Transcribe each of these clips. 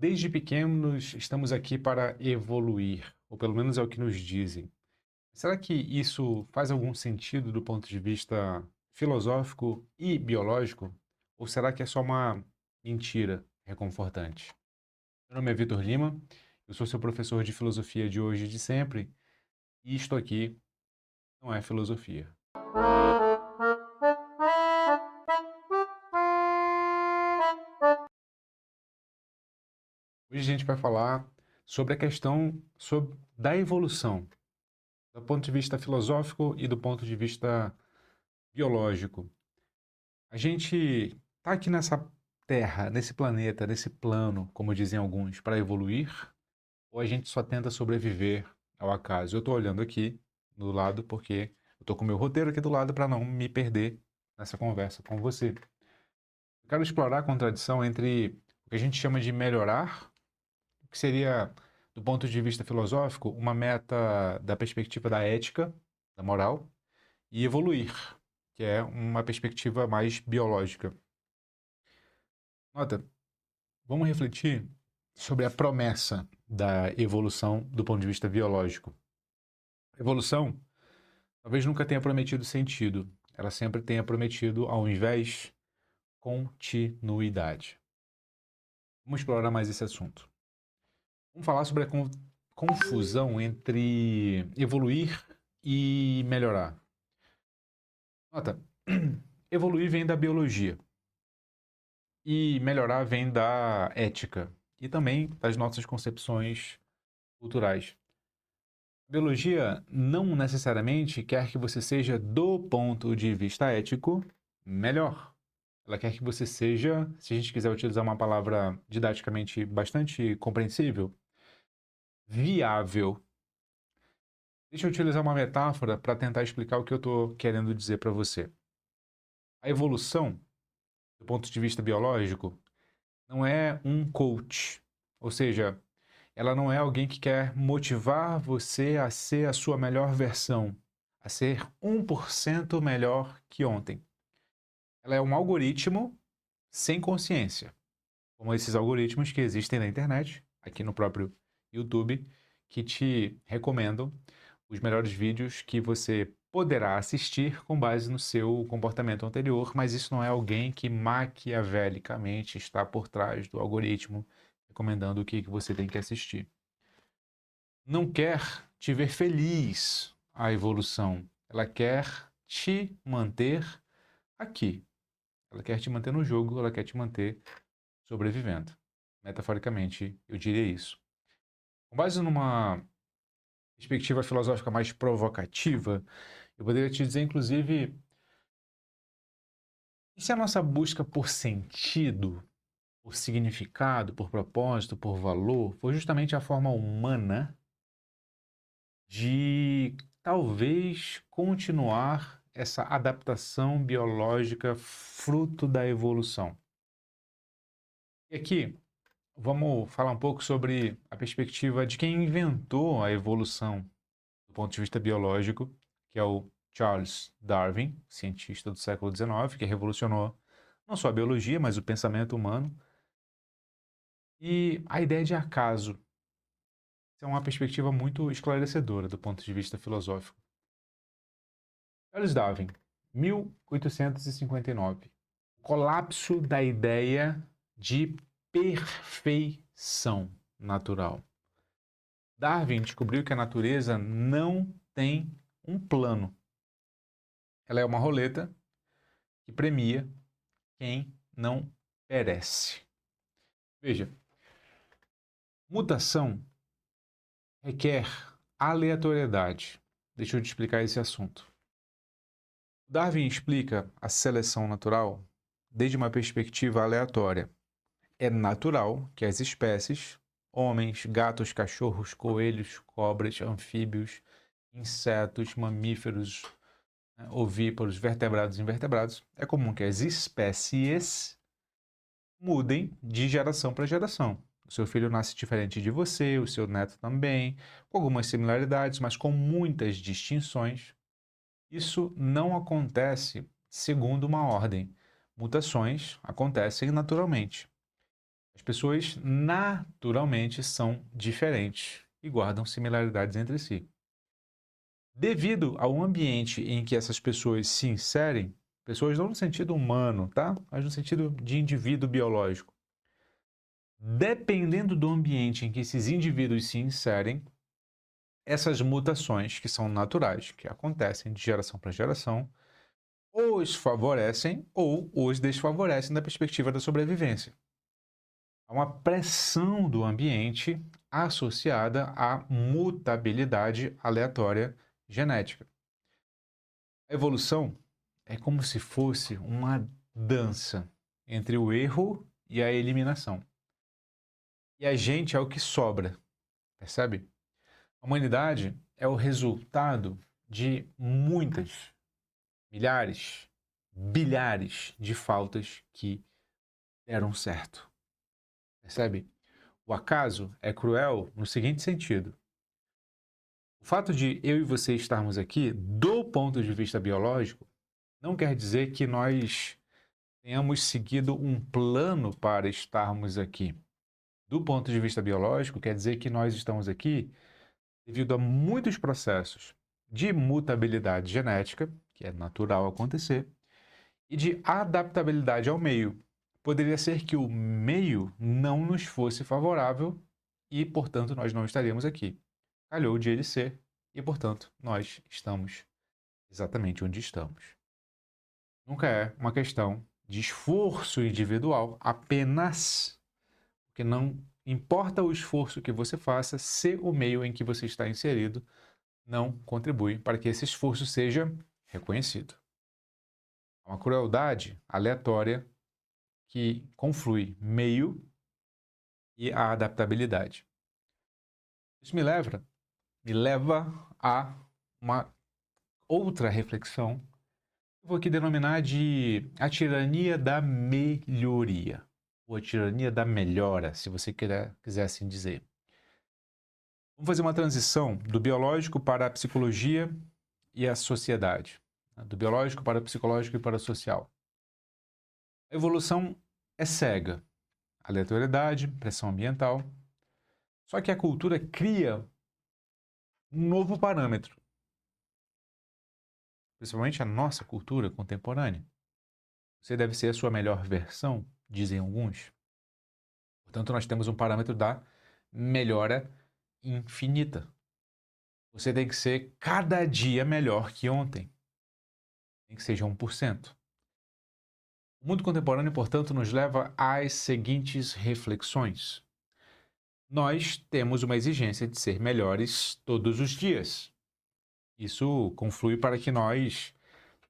Desde pequenos, estamos aqui para evoluir, ou pelo menos é o que nos dizem. Será que isso faz algum sentido do ponto de vista filosófico e biológico? Ou será que é só uma mentira reconfortante? Meu nome é Vitor Lima, eu sou seu professor de filosofia de hoje e de sempre, e isto aqui não é filosofia. Hoje a gente vai falar sobre a questão da evolução, do ponto de vista filosófico e do ponto de vista biológico. A gente está aqui nessa terra, nesse planeta, nesse plano, como dizem alguns, para evoluir, ou a gente só tenta sobreviver ao acaso? Eu estou olhando aqui do lado porque eu estou com o meu roteiro aqui do lado para não me perder nessa conversa com você. Eu quero explorar a contradição entre o que a gente chama de melhorar, o que seria, do ponto de vista filosófico, uma meta da perspectiva da ética, da moral, e evoluir, que é uma perspectiva mais biológica. Nota, vamos refletir sobre a promessa da evolução do ponto de vista biológico. A evolução talvez nunca tenha prometido sentido, ela sempre tenha prometido, ao invés, continuidade. Vamos explorar mais esse assunto. Vamos falar sobre a confusão entre evoluir e melhorar. Nota, evoluir vem da biologia e melhorar vem da ética e também das nossas concepções culturais. Biologia não necessariamente quer que você seja, do ponto de vista ético, melhor. Ela quer que você seja, se a gente quiser utilizar uma palavra didaticamente bastante compreensível, viável. Deixa eu utilizar uma metáfora para tentar explicar o que eu estou querendo dizer para você. A evolução, do ponto de vista biológico, não é um coach, ou seja, ela não é alguém que quer motivar você a ser a sua melhor versão, a ser 1% melhor que ontem. Ela é um algoritmo sem consciência, como esses algoritmos que existem na internet, aqui no próprio YouTube, que te recomendam os melhores vídeos que você poderá assistir com base no seu comportamento anterior, mas isso não é alguém que maquiavelicamente está por trás do algoritmo recomendando o que você tem que assistir. Não quer te ver feliz a evolução. Ela quer te manter aqui. Ela quer te manter no jogo, ela quer te manter sobrevivendo. Metaforicamente, eu diria isso. Com base numa perspectiva filosófica mais provocativa, eu poderia te dizer, inclusive, e se a nossa busca por sentido, por significado, por propósito, por valor, for justamente a forma humana de talvez continuar essa adaptação biológica fruto da evolução. E aqui vamos falar um pouco sobre a perspectiva de quem inventou a evolução do ponto de vista biológico, que é o Charles Darwin, cientista do século XIX, que revolucionou não só a biologia, mas o pensamento humano. E a ideia de acaso é uma perspectiva muito esclarecedora do ponto de vista filosófico. Charles Darwin, 1859. O colapso da ideia de perfeição natural. Darwin descobriu que a natureza não tem um plano. Ela é uma roleta que premia quem não perece. Veja, mutação requer aleatoriedade. Deixa eu te explicar esse assunto. Darwin explica a seleção natural desde uma perspectiva aleatória. É natural que as espécies, homens, gatos, cachorros, coelhos, cobras, anfíbios, insetos, mamíferos, ovíparos, vertebrados e invertebrados, é comum que as espécies mudem de geração para geração. O seu filho nasce diferente de você, o seu neto também, com algumas similaridades, mas com muitas distinções. Isso não acontece segundo uma ordem. Mutações acontecem naturalmente. As pessoas naturalmente são diferentes e guardam similaridades entre si. Devido ao ambiente em que essas pessoas se inserem, pessoas não no sentido humano, tá? Mas no sentido de indivíduo biológico. Dependendo do ambiente em que esses indivíduos se inserem, essas mutações que são naturais, que acontecem de geração para geração, ou os favorecem ou os desfavorecem da perspectiva da sobrevivência. Há uma pressão do ambiente associada à mutabilidade aleatória genética. A evolução é como se fosse uma dança entre o erro e a eliminação. E a gente é o que sobra, percebe? A humanidade é o resultado de muitas, milhares, bilhares de faltas que deram certo. Percebe? O acaso é cruel no seguinte sentido. O fato de eu e você estarmos aqui, do ponto de vista biológico, não quer dizer que nós tenhamos seguido um plano para estarmos aqui. Do ponto de vista biológico, quer dizer que nós estamos aqui devido a muitos processos de mutabilidade genética, que é natural acontecer, e de adaptabilidade ao meio. Poderia ser que o meio não nos fosse favorável e, portanto, nós não estaríamos aqui. Calhou de ele ser e, portanto, nós estamos exatamente onde estamos. Nunca é uma questão de esforço individual apenas, porque não importa o esforço que você faça, se o meio em que você está inserido não contribui para que esse esforço seja reconhecido. É uma crueldade aleatória que conflui meio e a adaptabilidade. Isso me leva a uma outra reflexão. Eu vou aqui denominar de a tirania da melhoria, ou a tirania da melhora, se você quiser assim dizer. Vamos fazer uma transição do biológico para a psicologia e a sociedade, do biológico para o psicológico e para o social. A evolução é cega, aleatoriedade, pressão ambiental. Só que a cultura cria um novo parâmetro, principalmente a nossa cultura contemporânea. Você deve ser a sua melhor versão, dizem alguns. Portanto, nós temos um parâmetro da melhora infinita. Você tem que ser cada dia melhor que ontem. Nem que seja 1%. O mundo contemporâneo, portanto, nos leva às seguintes reflexões. Nós temos uma exigência de ser melhores todos os dias. Isso conflui para que nós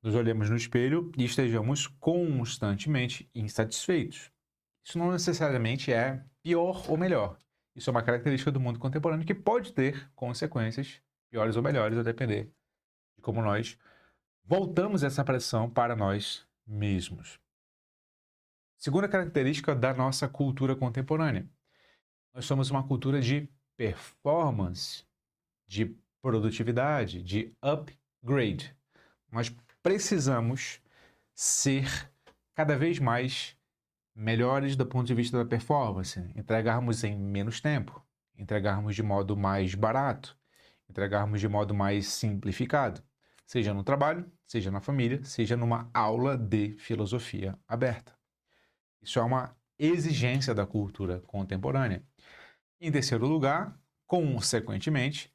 nos olhemos no espelho e estejamos constantemente insatisfeitos. Isso não necessariamente é pior ou melhor. Isso é uma característica do mundo contemporâneo que pode ter consequências piores ou melhores, a depender de como nós voltamos essa pressão para nós mesmos. Segunda característica da nossa cultura contemporânea. Nós somos uma cultura de performance, de produtividade, de upgrade. Nós precisamos ser cada vez mais melhores do ponto de vista da performance, entregarmos em menos tempo, entregarmos de modo mais barato, entregarmos de modo mais simplificado, seja no trabalho, seja na família, seja numa aula de filosofia aberta. Isso é uma exigência da cultura contemporânea. Em terceiro lugar, consequentemente,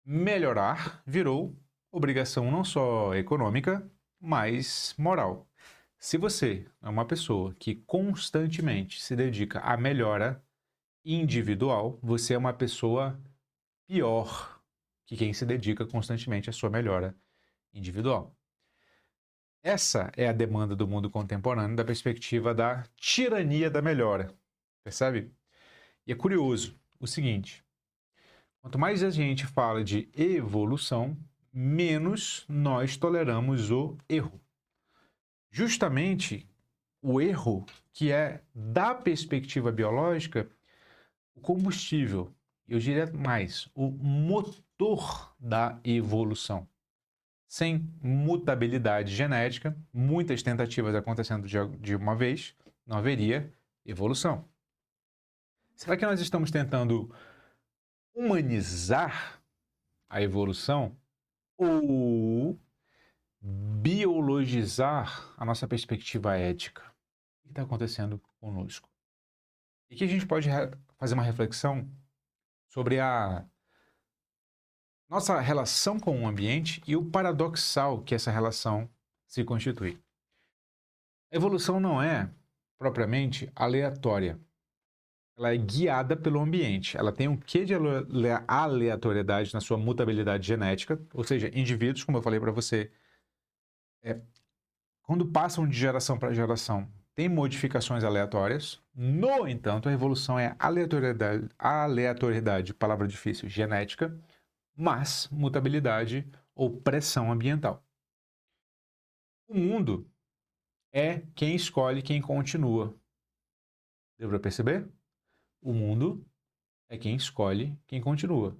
melhorar virou obrigação não só econômica, mas moral. Se você é uma pessoa que constantemente se dedica à melhora individual, você é uma pessoa pior que quem se dedica constantemente à sua melhora individual. Essa é a demanda do mundo contemporâneo da perspectiva da tirania da melhora, percebe? E é curioso o seguinte, quanto mais a gente fala de evolução, menos nós toleramos o erro. Justamente o erro, que é, da perspectiva biológica, o combustível, eu diria mais, o motor da evolução. Sem mutabilidade genética, muitas tentativas acontecendo de uma vez, não haveria evolução. Será que nós estamos tentando humanizar a evolução ou biologizar a nossa perspectiva ética? O que está acontecendo conosco? E que a gente pode fazer uma reflexão sobre a nossa relação com o ambiente e o paradoxal que essa relação se constitui. A evolução não é propriamente aleatória. Ela é guiada pelo ambiente. Ela tem um quê de aleatoriedade na sua mutabilidade genética, ou seja, indivíduos, como eu falei para você, quando passam de geração para geração, tem modificações aleatórias. No entanto, a evolução é aleatoriedade, palavra difícil, genética, mas mutabilidade ou pressão ambiental. O mundo é quem escolhe quem continua. Deu para perceber? O mundo é quem escolhe quem continua.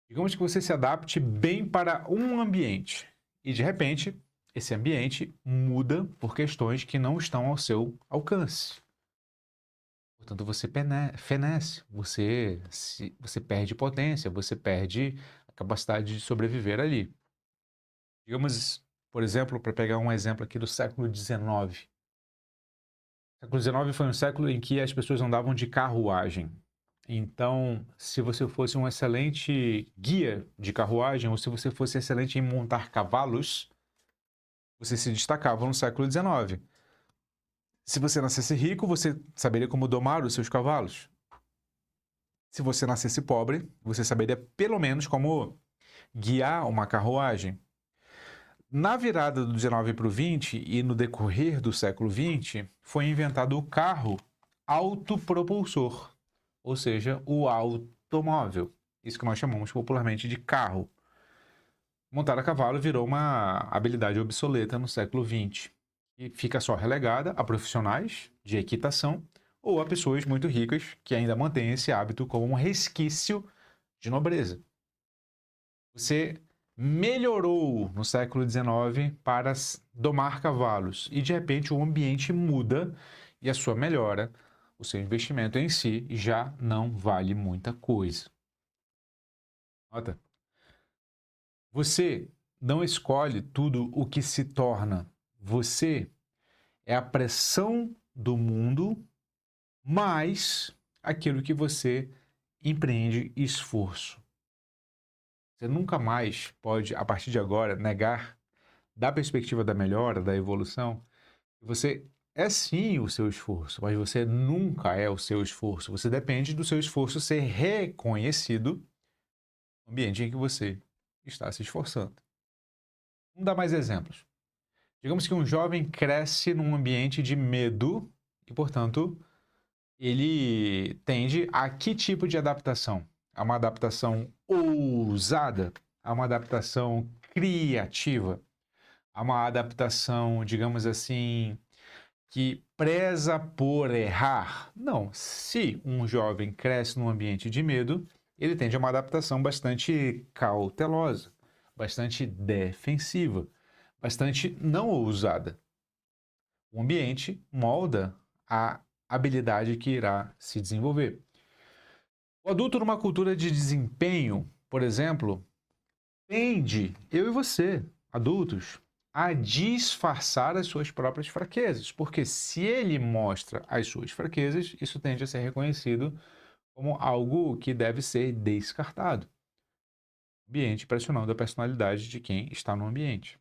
Digamos que você se adapte bem para um ambiente e, de repente, esse ambiente muda por questões que não estão ao seu alcance. Portanto, você fenece, você perde potência, você perde a capacidade de sobreviver ali. Digamos, por exemplo, para pegar um exemplo aqui do século XIX. O século XIX foi um século em que as pessoas andavam de carruagem. Então, se você fosse um excelente guia de carruagem, ou se você fosse excelente em montar cavalos, você se destacava no século XIX. Se você nascesse rico, você saberia como domar os seus cavalos. Se você nascesse pobre, você saberia pelo menos como guiar uma carruagem. Na virada do 19 para o 20 e no decorrer do século 20, foi inventado o carro autopropulsor, ou seja, o automóvel. Isso que nós chamamos popularmente de carro. Montar a cavalo virou uma habilidade obsoleta no século 20 e fica só relegada a profissionais de equitação ou a pessoas muito ricas que ainda mantêm esse hábito como um resquício de nobreza. Você melhorou no século XIX para domar cavalos e de repente o ambiente muda e a sua melhora, o seu investimento em si já não vale muita coisa. Nota. Você não escolhe tudo o que se torna. Você é a pressão do mundo mais aquilo que você empreende esforço. Você nunca mais pode, a partir de agora, negar, da perspectiva da melhora, da evolução, que você é sim o seu esforço, mas você nunca é o seu esforço. Você depende do seu esforço ser reconhecido no ambiente em que você está se esforçando. Vamos dar mais exemplos. Digamos que um jovem cresce num ambiente de medo e, portanto, ele tende a que tipo de adaptação? A uma adaptação ousada? A uma adaptação criativa? A uma adaptação, digamos assim, que preza por errar? Não. Se um jovem cresce num ambiente de medo, ele tende a uma adaptação bastante cautelosa, bastante defensiva, bastante não ousada. O ambiente molda a habilidade que irá se desenvolver. O adulto numa cultura de desempenho, por exemplo, tende, eu e você, adultos, a disfarçar as suas próprias fraquezas, porque se ele mostra as suas fraquezas, isso tende a ser reconhecido como algo que deve ser descartado. O ambiente pressionando a personalidade de quem está no ambiente.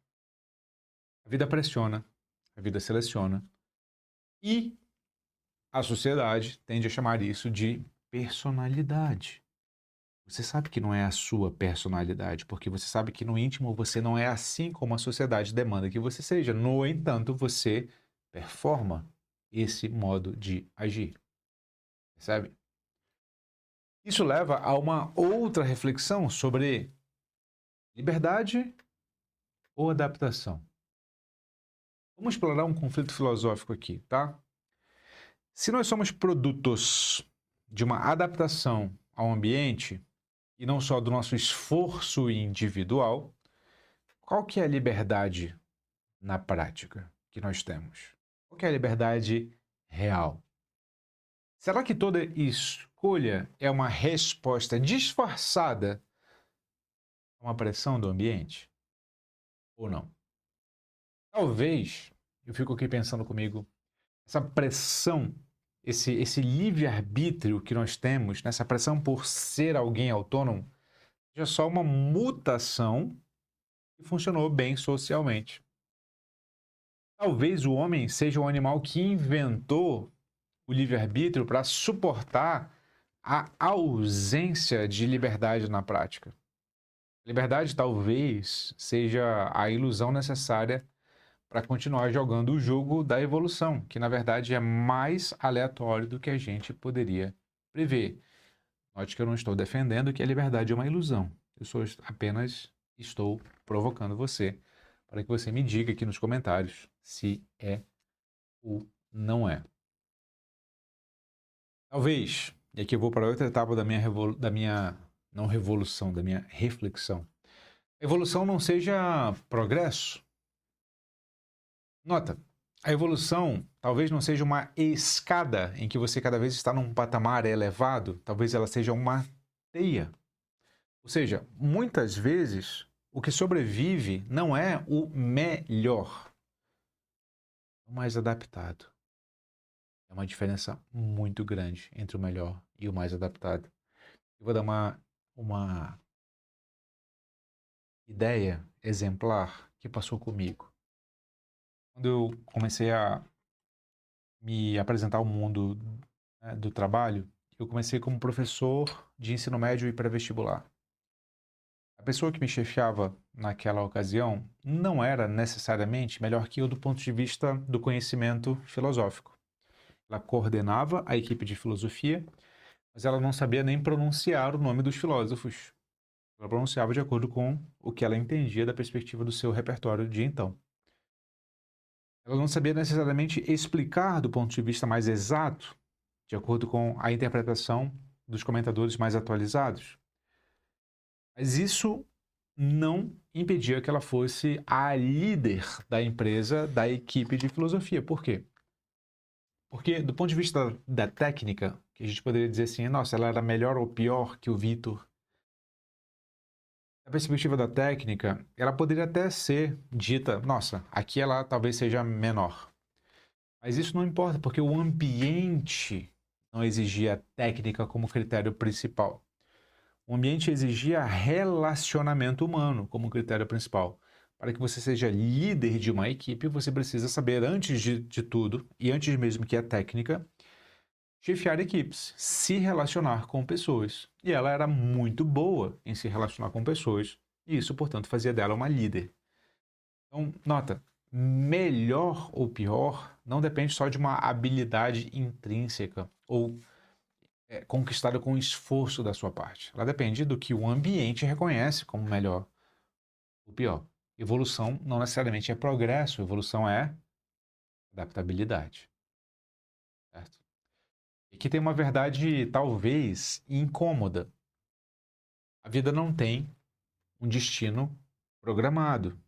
A vida pressiona, a vida seleciona e a sociedade tende a chamar isso de personalidade. Você sabe que não é a sua personalidade, porque você sabe que no íntimo você não é assim como a sociedade demanda que você seja. No entanto, você performa esse modo de agir. Percebe? Isso leva a uma outra reflexão sobre liberdade ou adaptação. Vamos explorar um conflito filosófico aqui, tá? Se nós somos produtos de uma adaptação ao ambiente, e não só do nosso esforço individual, qual que é a liberdade na prática que nós temos? Qual que é a liberdade real? Será que toda escolha é uma resposta disfarçada a uma pressão do ambiente? Ou não? Talvez, eu fico aqui pensando comigo, essa pressão, esse livre-arbítrio que nós temos, nessa pressão por ser alguém autônomo, seja só uma mutação que funcionou bem socialmente. Talvez o homem seja o animal que inventou o livre-arbítrio para suportar a ausência de liberdade na prática. Liberdade talvez seja a ilusão necessária para continuar jogando o jogo da evolução, que na verdade é mais aleatório do que a gente poderia prever. Note que eu não estou defendendo que a liberdade é uma ilusão. Apenas estou provocando você para que você me diga aqui nos comentários se é ou não é. Talvez, e aqui eu vou para outra etapa da minha não revolução, da minha reflexão. Evolução não seja progresso. Nota, a evolução talvez não seja uma escada em que você cada vez está num patamar elevado, talvez ela seja uma teia. Ou seja, muitas vezes o que sobrevive não é o melhor, é o mais adaptado. É uma diferença muito grande entre o melhor e o mais adaptado. Eu vou dar uma ideia exemplar que passou comigo. Quando eu comecei a me apresentar ao mundo, né, do trabalho, eu comecei como professor de ensino médio e pré-vestibular. A pessoa que me chefiava naquela ocasião não era necessariamente melhor que eu do ponto de vista do conhecimento filosófico. Ela coordenava a equipe de filosofia, mas ela não sabia nem pronunciar o nome dos filósofos. Ela pronunciava de acordo com o que ela entendia da perspectiva do seu repertório de então. Ela não sabia necessariamente explicar do ponto de vista mais exato, de acordo com a interpretação dos comentadores mais atualizados. Mas isso não impedia que ela fosse a líder da empresa, da equipe de filosofia. Por quê? Porque, do ponto de vista da técnica, que a gente poderia dizer assim, nossa, ela era melhor ou pior que o Vitor. Da perspectiva da técnica, ela poderia até ser dita, nossa, aqui ela talvez seja menor. Mas isso não importa, porque o ambiente não exigia técnica como critério principal. O ambiente exigia relacionamento humano como critério principal. Para que você seja líder de uma equipe, você precisa saber, antes de tudo, e antes mesmo que a técnica, chefiar equipes, se relacionar com pessoas. E ela era muito boa em se relacionar com pessoas, e isso, portanto, fazia dela uma líder. Então, nota, melhor ou pior não depende só de uma habilidade intrínseca ou conquistada com esforço da sua parte. Ela depende do que o ambiente reconhece como melhor ou pior. Evolução não necessariamente é progresso, evolução é adaptabilidade. Certo? E aqui tem uma verdade talvez incômoda. A vida não tem um destino programado.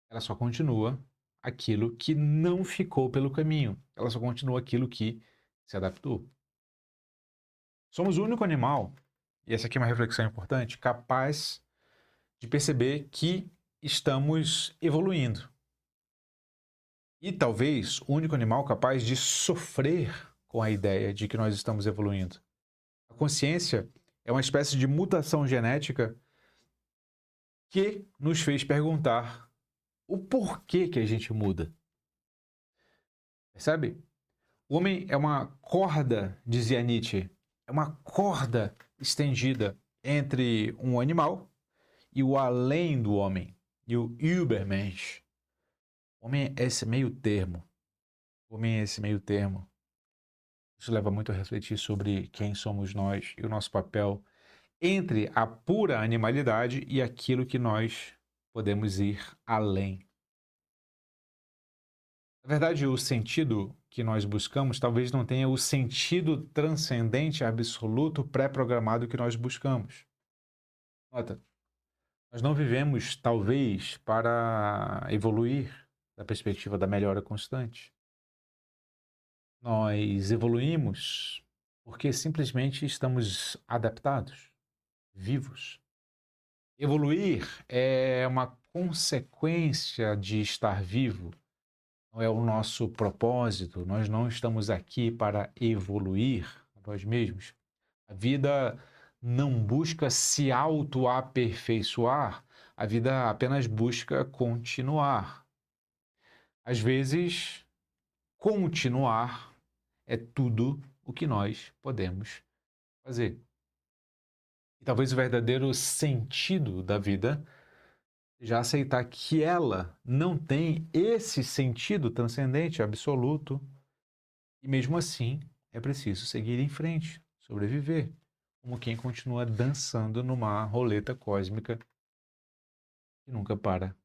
Ela só continua aquilo que não ficou pelo caminho. Ela só continua aquilo que se adaptou. Somos o único animal, e essa aqui é uma reflexão importante, capaz de perceber que estamos evoluindo. E talvez o único animal capaz de sofrer com a ideia de que nós estamos evoluindo. A consciência é uma espécie de mutação genética que nos fez perguntar o porquê que a gente muda. Percebe? O homem é uma corda, dizia Nietzsche, é uma corda estendida entre um animal e o além do homem, e o Übermensch. O homem é esse meio termo. O homem é esse meio termo. Isso leva muito a refletir sobre quem somos nós e o nosso papel entre a pura animalidade e aquilo que nós podemos ir além. Na verdade, o sentido que nós buscamos talvez não tenha o sentido transcendente, absoluto, pré-programado que nós buscamos. Nota, nós não vivemos, talvez, para evoluir da perspectiva da melhora constante. Nós evoluímos porque simplesmente estamos adaptados, vivos. Evoluir é uma consequência de estar vivo, não é o nosso propósito. Nós não estamos aqui para evoluir nós mesmos. A vida não busca se auto-aperfeiçoar, a vida apenas busca continuar. Às vezes, continuar é tudo o que nós podemos fazer. E talvez o verdadeiro sentido da vida seja aceitar que ela não tem esse sentido transcendente, absoluto, e mesmo assim é preciso seguir em frente, sobreviver, como quem continua dançando numa roleta cósmica que nunca para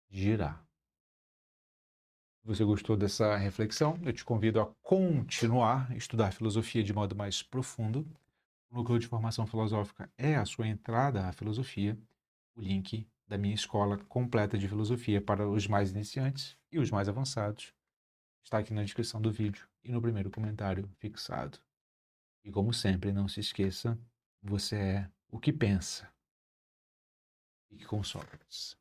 de girar. Se você gostou dessa reflexão, eu te convido a continuar a estudar filosofia de modo mais profundo. O Núcleo de Formação Filosófica é a sua entrada à filosofia. O link da minha escola completa de filosofia para os mais iniciantes e os mais avançados está aqui na descrição do vídeo e no primeiro comentário fixado. E como sempre, não se esqueça, você é o que pensa. Fique com Sócrates.